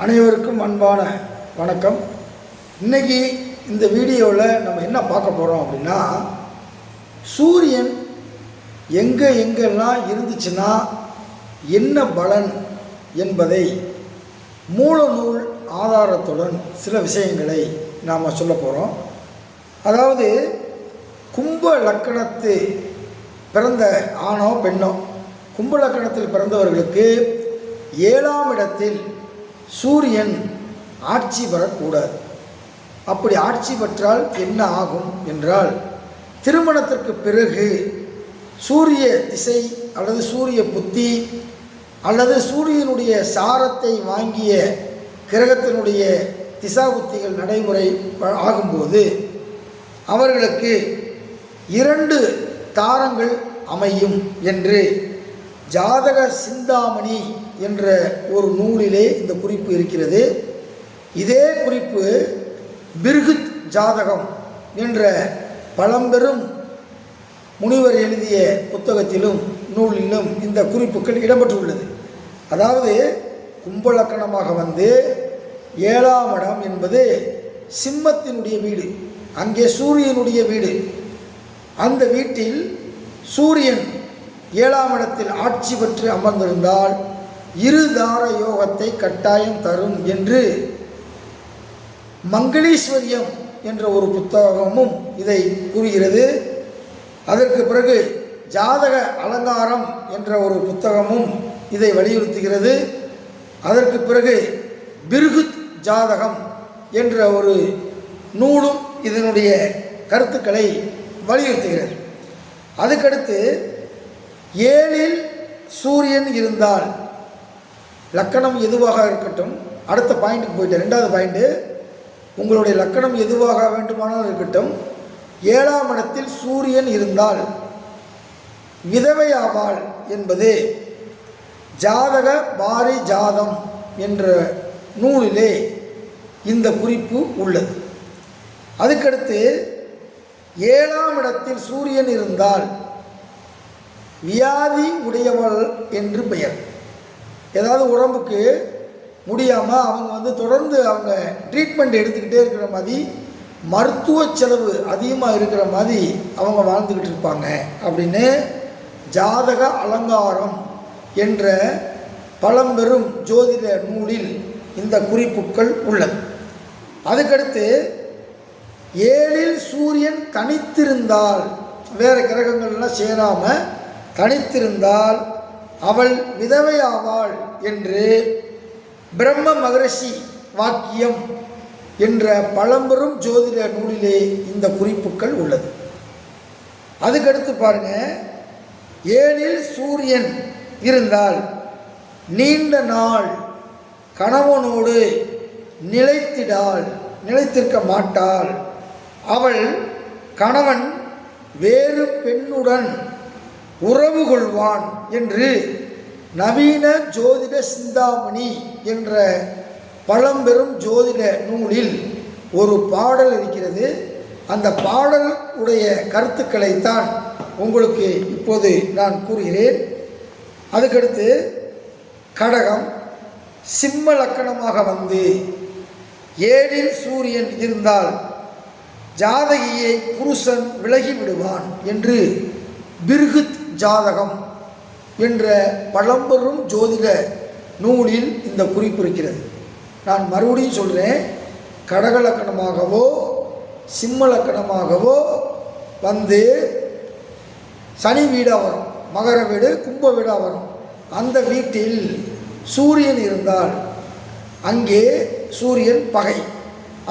அனைவருக்கும் அன்பான வணக்கம். இன்றைக்கி இந்த வீடியோவில் நம்ம என்ன பார்க்க போகிறோம் அப்படின்னா, சூரியன் எங்கெல்லாம் இருந்துச்சுன்னா என்ன பலன் என்பதை மூலநூல் ஆதாரத்துடன் சில விஷயங்களை நாம் சொல்ல போகிறோம். அதாவது கும்ப லக்கணத்து பிறந்த ஆணோ பெண்ணோ, கும்ப லக்கணத்தில் பிறந்தவர்களுக்கு 7ஆம் இடத்தில் சூரியன் ஆட்சி பெறக்கூடாது. அப்படி ஆட்சி பெற்றால் என்ன ஆகும் என்றால், திருமணத்திற்கு பிறகு சூரிய திசை அல்லது சூரிய புத்தி அல்லது சூரியனுடைய சாரத்தை வாங்கிய கிரகத்தினுடைய திசா புத்திகள் நடைமுறை ஆகும்போது அவர்களுக்கு 2 தாரங்கள் அமையும் என்று ஜாதக சிந்தாமணி என்ற ஒரு நூலிலே இந்த குறிப்பு இருக்கிறது. இதே குறிப்பு பிருகுத் ஜாதகம் என்ற பழம்பெரும் முனிவர் எழுதிய புத்தகத்திலும் நூலிலும் இந்த குறிப்புகள் இடம்பெற்றுள்ளது. அதாவது கும்பலக்கணமாக வந்து 7ஆம் இடம் என்பது சிம்மத்தினுடைய வீடு, அங்கே சூரியனுடைய வீடு. அந்த வீட்டில் சூரியன் 7ஆம் இடத்தில் ஆட்சி பெற்று அமர்ந்திருந்தால் 2 தார யோகத்தை கட்டாயம் தரும் என்று மங்களீஸ்வரியம் என்ற ஒரு புத்தகமும் இதை கூறுகிறது. அதற்கு பிறகு ஜாதக அலங்காரம் என்ற ஒரு புத்தகமும் இதை வலியுறுத்துகிறது. அதற்கு பிறகு பிருகுத் ஜாதகம் என்ற ஒரு நூலும் இதனுடைய கருத்துக்களை வலியுறுத்துகிறது. அதுக்கடுத்து 7இல் சூரியன் இருந்தால், லக்கணம் எதுவாக இருக்கட்டும், அடுத்த பாயிண்ட்டுக்கு போயிட்டு 2வது பாயிண்ட்டு, உங்களுடைய லக்கணம் எதுவாக வேண்டுமானால் இருக்கட்டும், 7ஆம் இடத்தில் சூரியன் இருந்தால் விதவையாவாள் என்பது ஜாதக பாரி ஜாதம் என்ற நூலிலே இந்த குறிப்பு உள்ளது. அதுக்கடுத்து 7ஆம் இடத்தில் சூரியன் இருந்தால் வியாதி உடையவள் என்று பெயர். ஏதாவது உடம்புக்கு முடியாமல் அவங்க தொடர்ந்து அவங்க ட்ரீட்மெண்ட் எடுத்துக்கிட்டே இருக்கிற மாதிரி, மருத்துவ செலவு அதிகமாக இருக்கிற மாதிரி அவங்க வாழ்ந்துக்கிட்டு இருப்பாங்க அப்படின்னு ஜாதக அலங்காரம் என்ற பழம்பெரும் ஜோதிட நூலில் இந்த குறிப்புகள் உள்ளது. அதுக்கடுத்து 7இல் சூரியன் தனித்திருந்தால், வேறு கிரகங்கள்லாம் சேராமல் தனித்திருந்தால் அவள் விதவையாவாள் என்று பிரம்ம மகரிஷி வாக்கியம் என்ற பழம்பெரும் ஜோதிட நூலிலே இந்த குறிப்புகள் உள்ளது. அதுக்கடுத்து பாருங்க, 7இல் சூரியன் இருந்தால் நீண்ட நாள் கணவனோடு நிலைத்திருக்க மாட்டாள். அவள் கணவன் வேறு பெண்ணுடன் உறவு கொள்வான் என்று நவீன ஜோதிட சிந்தாமணி என்ற பழம்பெரும் ஜோதிட நூலில் ஒரு பாடல் இருக்கிறது. அந்த பாடல் உடைய கருத்துக்களைத்தான் உங்களுக்கு இப்போது நான் கூறுகிறேன். அதுக்கடுத்து கடகம் சிம்ம லக்கணமாக வந்து 7இல் சூரியன் இருந்தால் ஜாதகியை புருஷன் விலகி விடுவான் என்று பிருகுத் ஜாதகம் என்ற பழம்பெரும் ஜோதிட நூலில் இந்த குறிப்பு இருக்கிறது. நான் மறுபடியும் சொல்கிறேன், கடக லக்கணமாகவோ சிம்ம லக்கணமாகவோ வந்து சனி வீடாக வரும், மகர வீடு கும்ப வீடாக வரும். அந்த வீட்டில் சூரியன் இருந்தால் அங்கே சூரியன் பகை.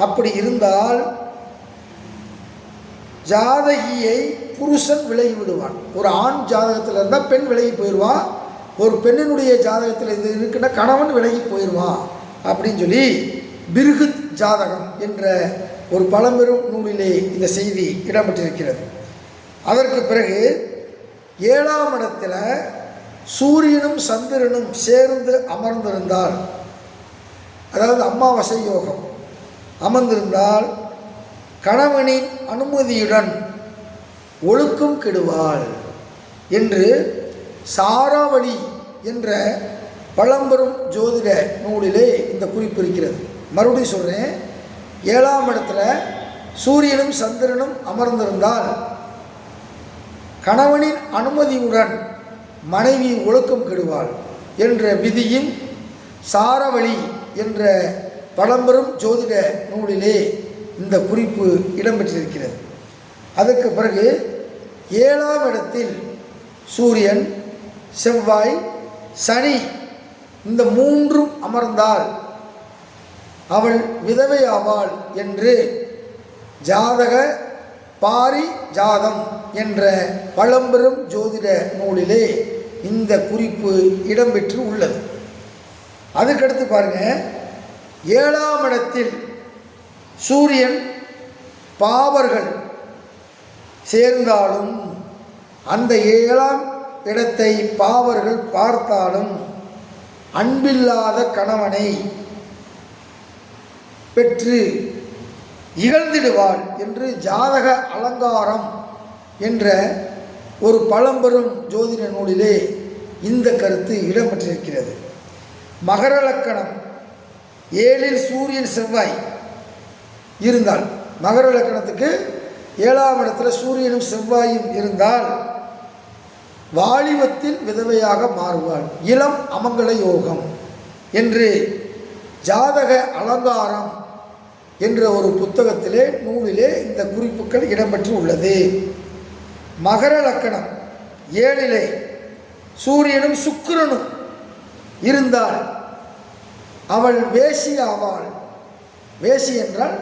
அப்படி இருந்தால் ஜாதகியை புருஷன் விலகி விடுவான். ஒரு ஆண் ஜாதகத்தில் இருந்தால் பெண் விலகி போயிடுவான், ஒரு பெண்ணினுடைய ஜாதகத்தில் இது இருக்குன்னா கணவன் விலகி போயிடுவான் அப்படின்னு சொல்லி பிருகுத் ஜாதகம் என்ற ஒரு பழம்பெரும் நூலிலே இந்த செய்தி இடம்பெற்றிருக்கிறது. அதற்கு பிறகு 7ஆம் இடத்துல சூரியனும் சந்திரனும் சேர்ந்து அமர்ந்திருந்தால், அதாவது அமாவாசை யோகம் அமர்ந்திருந்தால் கணவனின் அனுமதியுடன் ஒழுக்கம் கெடுவாள் என்று சாராவளி என்ற பழம்பெரும் ஜோதிட நூலிலே இந்த குறிப்பு இருக்கிறது. மறுபடியும் சொல்கிறேன், 7ஆம் இடத்துல சூரியனும் சந்திரனும் அமர்ந்திருந்தால் கணவனின் அனுமதியுடன் மனைவி ஒழுக்கம் கெடுவாள் என்ற விதியும் சாரவழி என்ற பழம்பெரும் ஜோதிட நூலிலே இந்த குறிப்பு இடம்பெற்றிருக்கிறது. அதற்கு பிறகு 7ஆம் இடத்தில் சூரியன், செவ்வாய், சனி இந்த மூன்றும் அமர்ந்தால் அவள் விதவை ஆவாள் என்று ஜாதக பாரி ஜாதம் என்ற பழம்பெரும் ஜோதிட நூலிலே இந்த குறிப்பு இடம்பெற்று உள்ளது. அதுக்கடுத்து பாருங்க, 7ஆம் இடத்தில் சூரியன் பாவர்கள் சேர்ந்தாலும் அந்த 7ஆம் இடத்தை பாவர்கள் பார்த்தாலும் அன்பில்லாத கணவனை பெற்று இகழ்ந்திடுவாள் என்று ஜாதக அலங்காரம் என்ற ஒரு பழம்பெரும் ஜோதிட நூலிலே இந்த கருத்து இடம்பெற்றிருக்கிறது. மகர லக்கணம் 7இல் சூரியன் செவ்வாய் இருந்தால், மகர லக்கணத்துக்கு 7ஆம் இடத்துல சூரியனும் செவ்வாயும் இருந்தால் வாலிபத்தில் விதவையாக மாறுவாள், இளம் அமங்கல யோகம் என்று ஜாதக அலங்காரம் என்ற ஒரு புத்தகத்திலே நூலிலே இந்த குறிப்புகள் இடம்பெற்று உள்ளது. மகர லக்கணம் 7இலே சூரியனும் சுக்கிரனும் இருந்தால் அவள் வேசி ஆவாள், வேசி என்றால்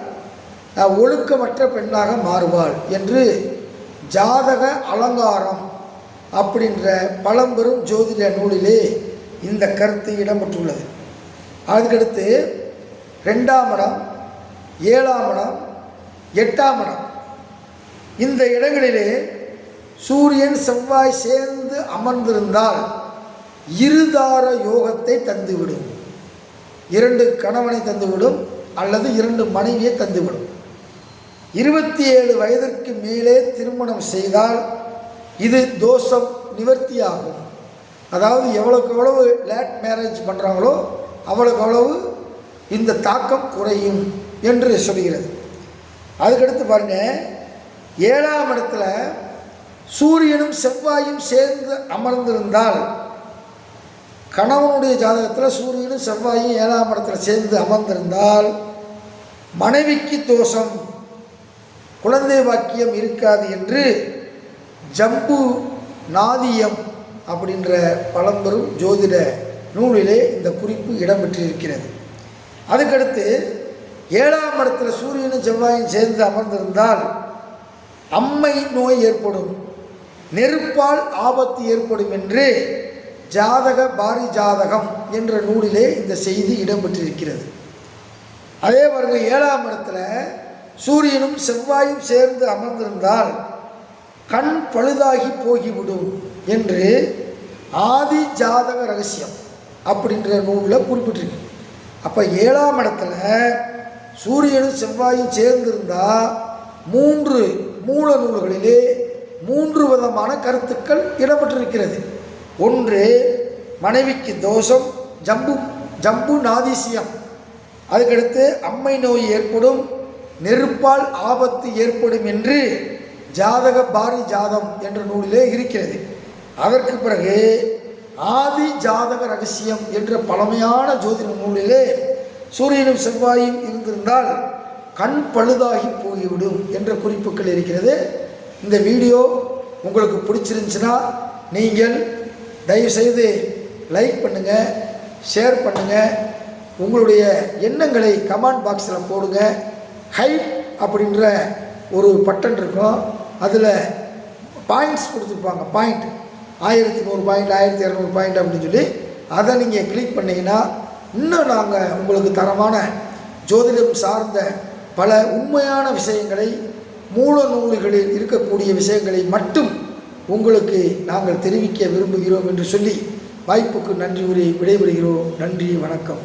ஒழுக்கமற்ற பெண்ணாக மாறுவாள் என்று ஜாதக அலங்காரம் அப்படின்ற பழம்பெரும் ஜோதிட நூலிலே இந்த கருத்து இடம்பெற்றுள்ளது. அதுக்கடுத்து 2ஆம் இடம், 7ஆம் இடம், 8ஆம் இடம் இந்த இடங்களிலே சூரியன் செவ்வாய் சேர்ந்து அமர்ந்திருந்தால் இருதார யோகத்தை தந்துவிடும். 2 கணவனை தந்துவிடும் அல்லது 2 மனைவியை தந்துவிடும். 27 வயதிற்கு மேலே திருமணம் செய்தால் இது தோஷம் நிவர்த்தியாகும். அதாவது எவ்வளோக்கு எவ்வளவு லேட் மேரேஜ் பண்ணுறாங்களோ அவ்வளோக்கு அவ்வளவு இந்த தாக்கம் குறையும் என்று சொல்கிறது. அதுக்கடுத்து பாருங்கள், 7ஆம் இடத்துல சூரியனும் செவ்வாயும் சேர்ந்து அமர்ந்திருந்தால் கணவனுடைய ஜாதகத்தில் சூரியனும் செவ்வாயும் 7ஆம் இடத்துல சேர்ந்து அமர்ந்திருந்தால் மனைவிக்கு தோஷம், குழந்தை பாக்கியம் இருக்காது என்று ஜம்பு நாதியம் அப்படின்ற பழம்பெரும் ஜோதிட நூலிலே இந்த குறிப்பு இடம்பெற்றிருக்கிறது. அதுக்கடுத்து 7ஆம் இடத்துல சூரியனும் செவ்வாயும் சேர்ந்து அமர்ந்திருந்தால் அம்மை நோய் ஏற்படும், நெருப்பால் ஆபத்து ஏற்படும் என்று ஜாதக பாரி ஜாதகம் என்ற நூலிலே இந்த செய்தி இடம்பெற்றிருக்கிறது. அதே பாருங்க, 7ஆம் இடத்துல சூரியனும் செவ்வாயும் சேர்ந்து அமர்ந்திருந்தால் கண் பழுதாகி போகிவிடும் என்று ஆதி ஜாதக ரகசியம் அப்படின்ற நூலில் குறிப்பிட்டிருக்கு. அப்போ 7ஆம் இடத்துல சூரியனும் செவ்வாயும் சேர்ந்திருந்தால் 3 மூல நூல்களிலே 3 விதமான கருத்துக்கள் இடம்பெற்றிருக்கிறது. ஒன்று, மனைவிக்கு தோஷம், ஜம்பு நாதிசியம். அதுக்கடுத்து அம்மை நோய் ஏற்படும், நெருப்பால் ஆபத்து ஏற்படும் என்று ஜாதக பாரி ஜாதம் என்ற நூலிலே இருக்கிறது. அதற்கு பிறகு ஆதி ஜாதக ரகசியம் என்ற பழமையான ஜோதிட நூலிலே சூரியனும் செவ்வாயும் இருந்திருந்தால் கண் பழுதாகி போய்விடும் என்ற குறிப்புகள் இருக்கிறது. இந்த வீடியோ உங்களுக்கு பிடிச்சிருந்துச்சுன்னா நீங்கள் தயவுசெய்து லைக் பண்ணுங்கள், ஷேர் பண்ணுங்கள், உங்களுடைய எண்ணங்களை கமெண்ட் பாக்ஸில் போடுங்க. ஹைப் அப்படின்ற ஒரு பட்டன் இருக்கும், அதில் பாயிண்ட்ஸ் கொடுத்துருப்பாங்க, பாயிண்ட் 1100 பாயிண்ட் 1200 பாயிண்ட் அப்படின்னு சொல்லி அதை நீங்கள் கிளிக் பண்ணிங்கன்னா இன்னும் நாங்கள் உங்களுக்கு தரமான ஜோதிடம் சார்ந்த பல உண்மையான விஷயங்களை, மூல நூல்களில் இருக்கக்கூடிய விஷயங்களை மட்டும் உங்களுக்கு நாங்கள் தெரிவிக்க விரும்புகிறோம் என்று சொல்லி வாய்ப்புக்கு நன்றி கூறி விடைபெறுகிறோம். நன்றி, வணக்கம்.